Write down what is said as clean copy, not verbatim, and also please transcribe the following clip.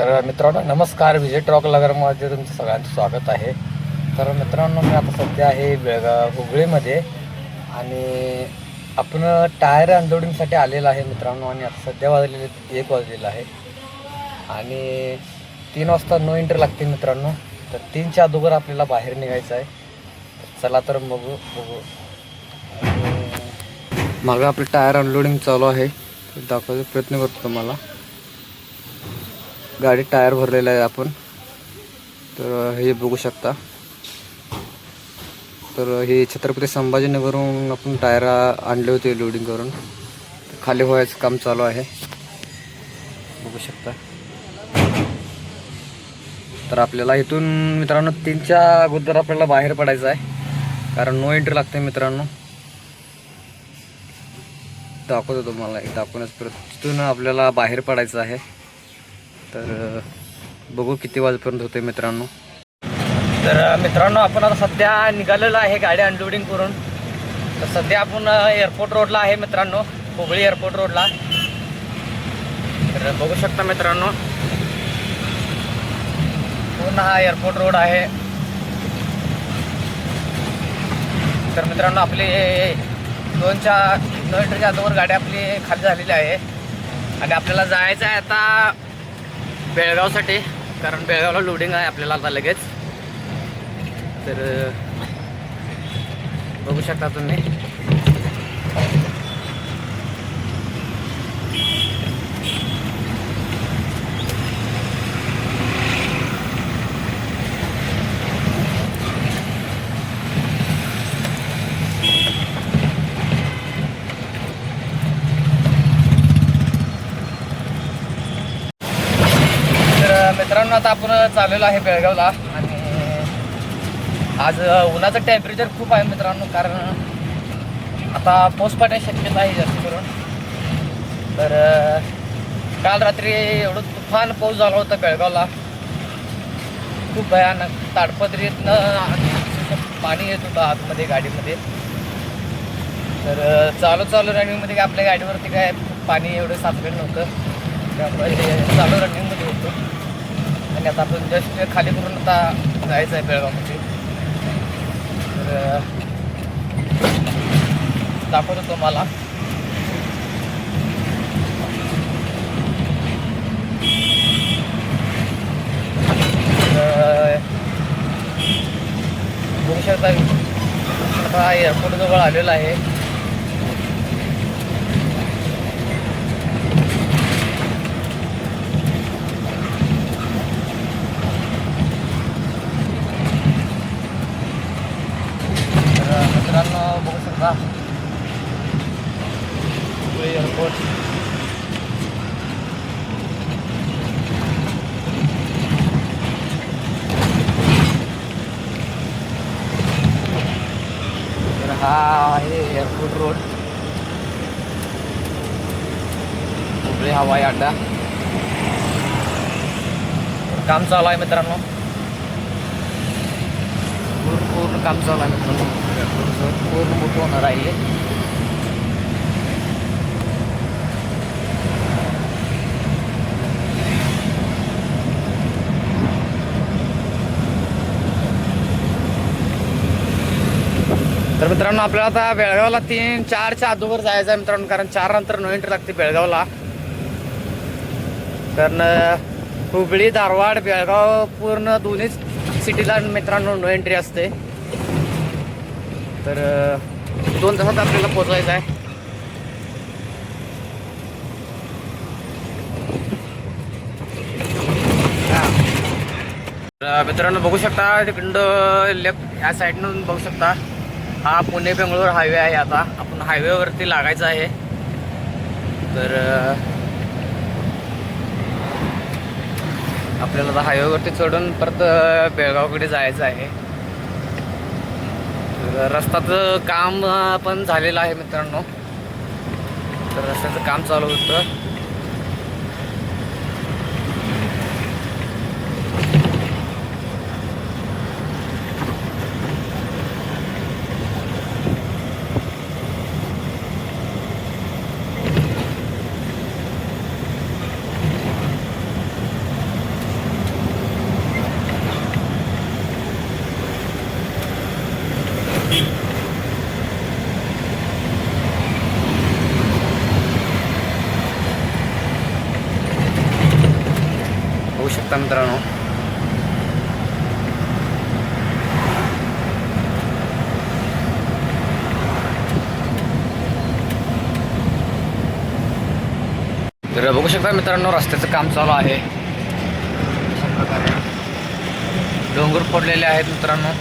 तर मित्रांनो नमस्कार, विजय ट्रक नगरमध्ये तुमचं सगळ्यांचं स्वागत आहे. तर मित्रांनो मी आता सध्या आहे बेळगाव हुबळीमध्ये आणि आपण टायर अनलोडिंगसाठी आलेलं आहे मित्रांनो. आणि आता सध्या वाजलेले 1 वाजलेलं आहे आणि 3 वाजता नो एंट्री लागते मित्रांनो. तर 3च्या अगोदर आपल्याला बाहेर निघायचं आहे. चला तर बघू. मागं आपलं टायर अनलोडिंग चालू आहे, दाखवायचा प्रयत्न करतो तुम्हाला. गाडी टायर भरलेला आहे आपण, तर हे बघू शकता. तर हे छत्रपती संभाजीनगरहून आपण टायर आणले होते लोडिंग करून. खाली व्हायचं काम चालू आहे, बघू शकता. तर आपल्याला इथून मित्रांनो 3च्या अगोदर आपल्याला बाहेर पडायचं आहे, कारण नो एंट्री लागते मित्रांनो. दाखवतो तुम्हाला, दाखवण्यास तिथून आपल्याला बाहेर पडायचं आहे. तर बघू किती वाजेपर्यंत होते मित्रांनो. तर मित्रांनो आपण आता सध्या निघालेलो आहे गाडी अनलोडिंग करून. तर सध्या आपण एअरपोर्ट रोडला आहे मित्रांनो, हुबळी एअरपोर्ट रोडला. तर बघू शकता मित्रांनो, पूर्ण हा एअरपोर्ट रोड आहे. तर मित्रांनो आपली 2 एंट्रीच्या अगोदर गाडी आपली खाली झालेली आहे आणि आपल्याला जायचं आहे आता बेळगावसाठी, कारण बेळगावला लोडिंग आहे आपल्याला आता लगेच. तर बघू शकता तुम्ही. मित्रांनो आता आपण चाललेलो आहे बेळगावला आणि आज उन्हाचं टेम्परेचर खूप आहे मित्रांनो, कारण आता पाऊस पडण्याची शक्यता आहे जास्त करून. तर काल रात्री एवढं तुफान पाऊस झाला होता बेळगावला, खूप भयानक. ताडपत्रीतनं पाणी येत होतं आतमध्ये गाडीमध्ये. तर चालू रनिंगमध्ये काय आपल्या गाडीवरती काय पाणी एवढं साचलेलं नव्हतं, त्यामुळे चालू रनिंगमध्ये होतो. आणि आता आपण जस्ट खाली करून आता जायचं आहे बेळगावमध्ये. तर दाखवतो तुम्हाला. बघू शकता आता एअरपोर्ट जवळ आलेला आहे. मित्रांनो बघू शकता हुबळी एअरपोर्ट. तर हा आहे एअरपोर्ट रोड, हुबळी हवाई अड्डा. काम चालू आहे मित्रांनो, पूर्ण काम चालू आहे मित्रांनो. पूर्ण मोठं होणार आहे. तर मित्रांनो आपल्याला आता बेळगावला 3-4च्या अगोदर जायचं आहे मित्रांनो, कारण 4 नंतर नो एंट्री लागते बेळगावला. कारण हुबळी, धारवाड, बेळगाव पूर्ण दोन्ही सिटीला मित्रांनो नो एंट्री असते. तर 2 तासात आपल्याला पोहोचायचं आहे. मित्रांनो बघू शकता तिकडं लेफ्ट ह्या साईडनं बघू शकता, हा पुणे बेंगळूर हायवे आहे. आता आपण हायवेवरती लागायचं आहे. तर आपल्याला आता हायवेवरती चढून परत बेळगावकडे जायचं आहे. रस्त्याचं काम पण झालेलं आहे मित्रांनो. तर रस्त्याचं काम चालू होतं. शकता मित्रांनो. तर बघू शकता मित्रांनो रस्त्याचं काम चालू आहे. अशा प्रकारे डोंगर पडलेले आहेत मित्रांनो.